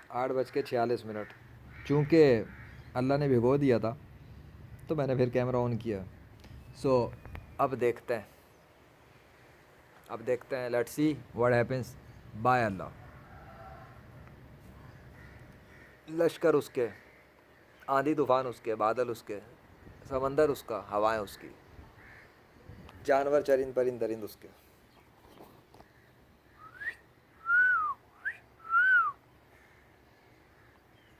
8:46। चूँकि अल्लाह ने भिगो दिया था तो मैंने फिर कैमरा ऑन किया। सो अब देखते हैं, let's see what happens. By Allah. लश्कर उसके, आंधी तूफान उसके, बादल उसके, समंदर उसका, हवाएं उसकी, जानवर चरिंद परिंद दरिंद उसके।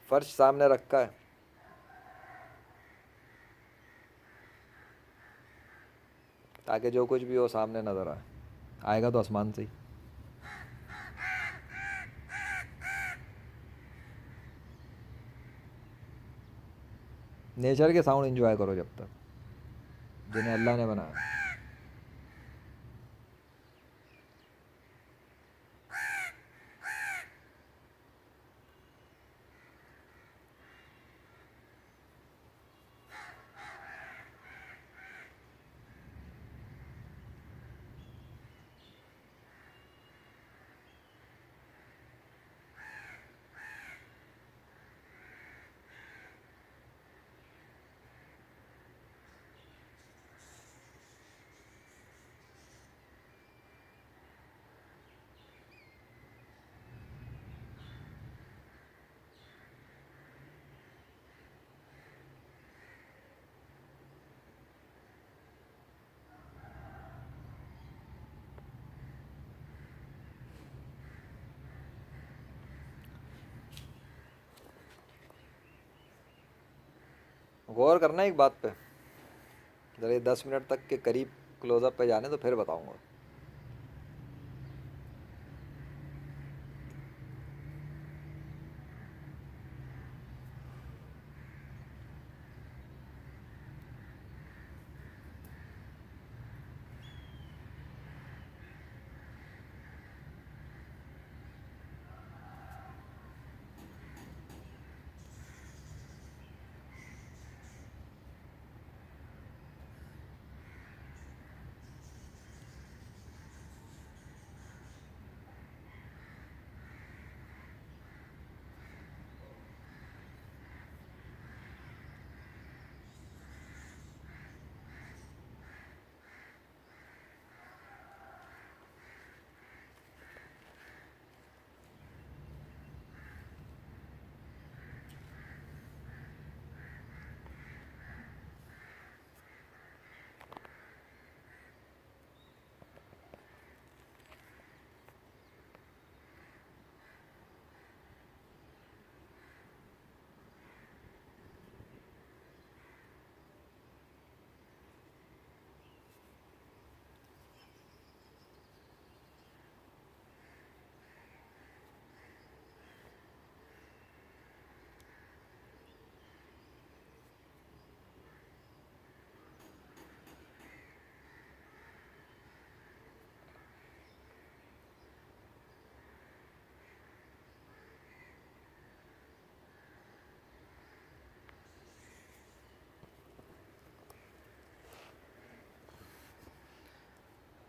फर्श सामने रखा है, ताकि जो कुछ भी हो सामने नज़र आए। आएगा तो आसमान से ही। नेचर के साउंड एंजॉय करो जब तक, जिन्हें अल्लाह ने बनाया। गौर करना एक बात पे, जरा ये 10 मिनट तक के करीब क्लोजअप पे जाने तो फिर बताऊंगा।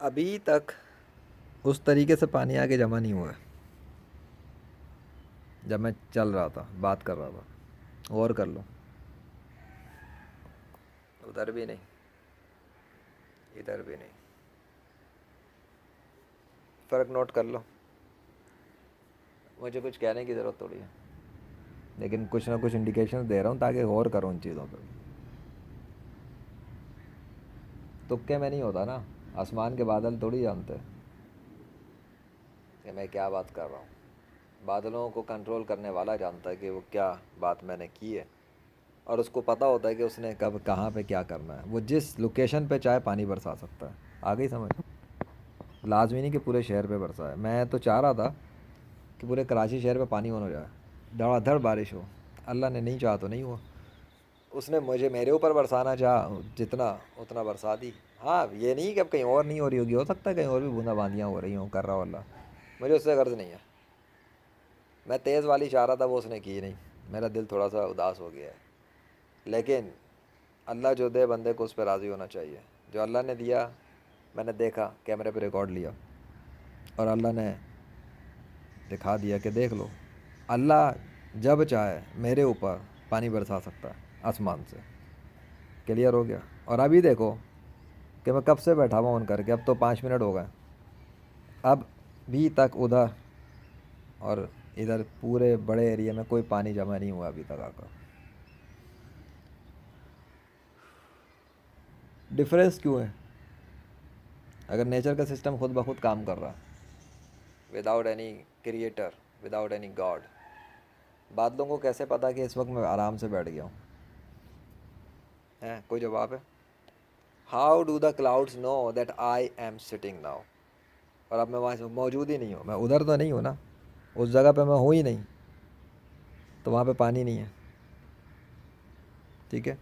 अभी तक उस तरीके से पानी आके जमा नहीं हुआ है जब मैं चल रहा था, बात कर रहा था। और कर लो, उधर भी नहीं, इधर भी नहीं। फ़र्क नोट कर लो। मुझे कुछ कहने की ज़रूरत थोड़ी है, लेकिन कुछ ना कुछ इंडिकेशन दे रहा हूँ ताकि गौर करो उन चीज़ों पर। तुक्के में नहीं होता ना, आसमान के बादल थोड़ी जानते कि मैं क्या बात कर रहा हूँ। बादलों को कंट्रोल करने वाला जानता है कि वो क्या बात मैंने की है, और उसको पता होता है कि उसने कब कहाँ पे क्या करना है। वो जिस लोकेशन पे चाहे पानी बरसा सकता है। आ गई समझ? लाजमी नहीं कि पूरे शहर पे बरसाए। मैं तो चाह रहा था कि पूरे कराची शहर पे पानी होने जाए, धड़ाधड़ बारिश हो। अल्लाह ने नहीं चाहा तो नहीं हुआ। उसने मुझे मेरे ऊपर बरसाना चाहा, जितना उतना बरसा दी। हाँ, ये नहीं कि अब कहीं और नहीं हो रही होगी, हो सकता है कहीं और भी बूंदाबांदियाँ हो रही हों, कर रहा हो अल्लाह। मुझे उससे गर्ज नहीं है। मैं तेज़ वाली चाह रहा था, वो उसने की नहीं। मेरा दिल थोड़ा सा उदास हो गया है। लेकिन अल्लाह जो दे बंदे को उस पर राज़ी होना चाहिए। जो अल्लाह ने दिया, मैंने देखा, कैमरे पे रिकॉर्ड लिया, और अल्लाह ने दिखा दिया कि देख लो। अल्लाह जब चाहे मेरे ऊपर पानी बरसा सकता है आसमान से। क्लियर हो गया। और अभी देखो कि मैं कब से बैठा हुआ ऑन करके, अब तो 5 मिनट हो गए, अब भी तक उधर और इधर पूरे बड़े एरिया में कोई पानी जमा नहीं हुआ अभी तक आकर। डिफरेंस क्यों है? अगर नेचर का सिस्टम खुद ब खुद काम कर रहा, without any creator, without any God, बादलों को कैसे पता कि इस वक्त मैं आराम से बैठ गया हूँ? है कोई जवाब है? How do the clouds know that I am sitting now? और अब मैं वहाँ मौजूद ही नहीं हूँ, मैं उधर तो नहीं हूँ ना, उस जगह पे मैं हूँ ही नहीं, तो वहाँ पे पानी नहीं है। ठीक है।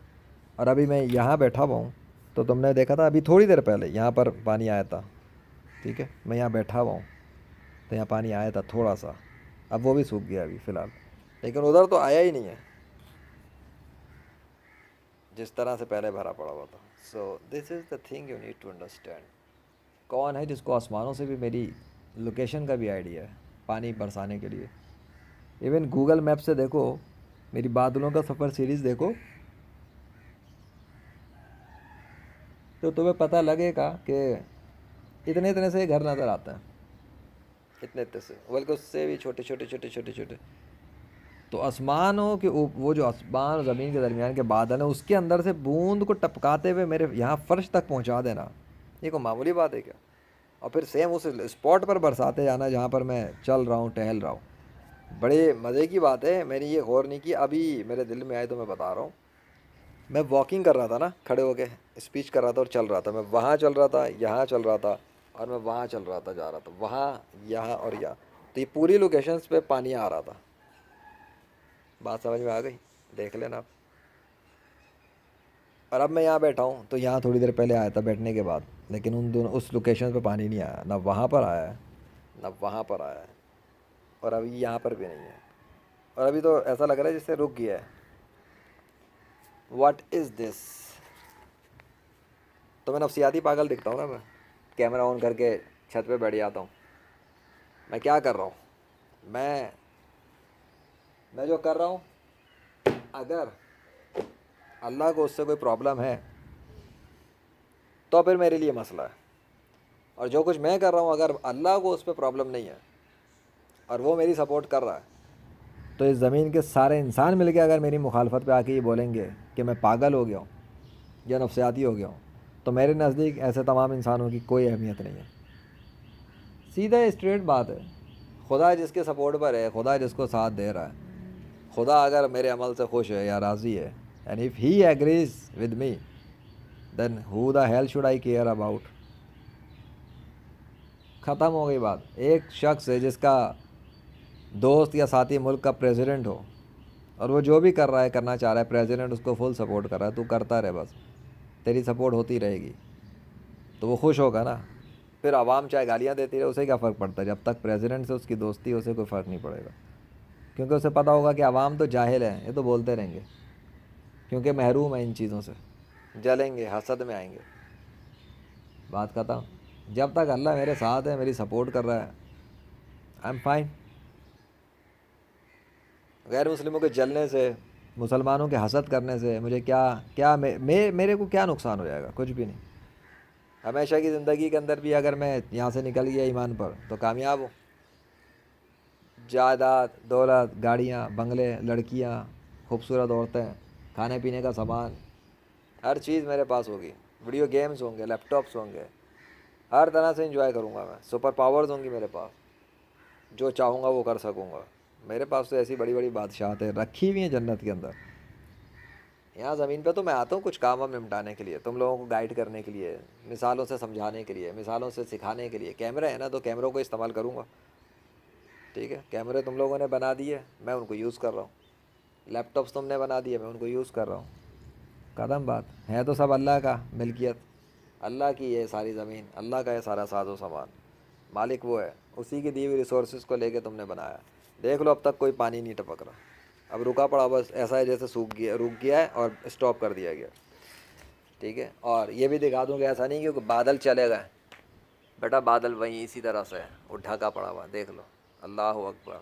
और अभी मैं यहाँ बैठा हुआ हूँ, तो तुमने देखा था अभी थोड़ी देर पहले यहाँ पर पानी आया था। ठीक है, मैं यहाँ बैठा हुआ हूँ तो यहाँ पानी आया था थोड़ा सा, अब वो भी सूख गया अभी फ़िलहाल, लेकिन उधर तो आया ही नहीं है जिस तरह से पहले भरा पड़ा हुआ था। So this is the thing you need to understand. कौन है जिसको आसमानों से भी मेरी लोकेशन का भी आइडिया है पानी बरसाने के लिए? इवन गूगल मैप से देखो, मेरी बादलों का सफ़र सीरीज़ देखो, तो तुम्हें पता लगेगा कि इतने इतने से घर नज़र आते हैं, इतने इतने से, बल्कि उससे भी छोटे छोटे छोटे छोटे छोटे। तो आसमानों के वो जो आसमान और ज़मीन के दरमियान के बादल हैं, उसके अंदर से बूंद को टपकाते हुए मेरे यहाँ फर्श तक पहुँचा देना, ये कोई मामूली बात है क्या? और फिर सेम उस स्पॉट पर बरसाते जाना जहाँ पर मैं चल रहा हूँ, टहल रहा हूँ। बड़े मज़े की बात है, मैंने ये गौर नहीं की, अभी मेरे दिल में आए तो मैं बता रहा हूँ। मैं वॉकिंग कर रहा था ना, खड़े होके स्पीच कर रहा था और चल रहा था, मैं वहाँ चल रहा था, यहाँ चल रहा था, और मैं वहाँ चल रहा था, जा रहा था, वहाँ, यहाँ और यहाँ, तो ये पूरी लोकेशंस पे पानी आ रहा था। बात समझ में आ गई? देख लेना आप। और अब मैं यहाँ बैठा हूँ, तो यहाँ थोड़ी देर पहले आया था बैठने के बाद, लेकिन उन दोनों उस लोकेशन पे पानी नहीं आया, ना वहाँ पर आया है ना वहाँ पर आया है, और अभी यहाँ पर भी नहीं है। और अभी तो ऐसा लग रहा है जैसे रुक गया है। What is this? तो मैं नफसियाती पागल दिखता हूँ ना, मैं कैमरा ऑन करके छत पे बैठ जाता हूँ। मैं क्या कर रहा हूँ? मैं जो कर रहा हूँ, अगर अल्लाह को उससे कोई प्रॉब्लम है तो फिर मेरे लिए मसला है, और जो कुछ मैं कर रहा हूँ अगर अल्लाह को उस पर प्रॉब्लम नहीं है और वो मेरी सपोर्ट कर रहा है, तो इस ज़मीन के सारे इंसान मिल के अगर मेरी मुखालफत पे आके ये बोलेंगे कि मैं पागल हो गया हूँ या नफसियाती हो गया हूँ, तो मेरे नज़दीक ऐसे तमाम इंसानों की कोई अहमियत नहीं है। सीधा स्ट्रेट बात है। खुदा जिसके सपोर्ट पर है, खुदा जिसको साथ दे रहा है, खुदा अगर मेरे अमल से खुश है या राज़ी है, and if he agrees with me, then who the hell should I care about? ख़त्म हो गई बात। एक शख्स है जिसका दोस्त या साथी मुल्क का प्रेसिडेंट हो, और वो जो भी कर रहा है, करना चाह रहा है, प्रेसिडेंट उसको फुल सपोर्ट कर रहा है, तू करता रहे बस, तेरी सपोर्ट होती रहेगी, तो वो खुश होगा ना। फिर आवाम चाहे गालियाँ देती रहे, उसे क्या फ़र्क पड़ता है? जब तक प्रेसिडेंट से उसकी दोस्ती है, उसे कोई फ़र्क नहीं पड़ेगा, क्योंकि उसे पता होगा कि आवाम तो जाहिल है, ये तो बोलते रहेंगे, क्योंकि महरूम है इन चीज़ों से, जलेंगे, हसद में आएंगे। बात खत्म। जब तक अल्लाह मेरे साथ है, मेरी सपोर्ट कर रहा है, आई एम फाइन। गैर मुस्लिमों के जलने से, मुसलमानों के हसद करने से मुझे क्या क्या मेरे को क्या नुकसान हो जाएगा? कुछ भी नहीं। हमेशा की ज़िंदगी के अंदर भी अगर मैं यहाँ से निकल गया ईमान पर, तो कामयाब हूँ। जायदाद, दौलत, गाड़ियाँ, बंगले, लड़कियाँ, खूबसूरत औरतें, खाने पीने का सामान, हर चीज़ मेरे पास होगी। वीडियो गेम्स होंगे, लैपटॉप्स होंगे, हर तरह से एंजॉय करूँगा मैं। सुपर पावर्स होंगी मेरे पास, जो चाहूँगा वो कर सकूँगा। मेरे पास तो ऐसी बड़ी बड़ी बादशाहतें रखी हुई हैं जन्नत के अंदर। यहाँ ज़मीन पे तो मैं आता हूँ कुछ काम वाम निपटाने के लिए, तुम लोगों को गाइड करने के लिए, मिसालों से समझाने के लिए, मिसालों से सिखाने के लिए। कैमरे है ना, तो कैमरों को इस्तेमाल करूँगा। ठीक है, कैमरे तुम लोगों ने बना दिए, मैं उनको यूज़ कर रहा हूँ। लैपटॉप्स तुमने बना दिए, मैं उनको यूज़ कर रहा हूँ। कदम बात है, तो सब अल्लाह का मिल्कियत, अल्लाह की ये सारी ज़मीन, अल्लाह का ये सारा साजो सामान, मालिक वो है, उसी की दी हुई रिसोर्सेज को लेके तुमने बनाया। देख लो अब तक कोई पानी नहीं टपक रहा, अब रुका पड़ा, बस ऐसा है जैसे सूख गया, रुक गया है और स्टॉप कर दिया गया। ठीक है, और ये भी दिखा दूँ कि ऐसा नहीं कि बादल चले गए, बेटा बादल वहीं इसी तरह से है, वो ढका पड़ा हुआ, देख लो। अल्लाह अकबर।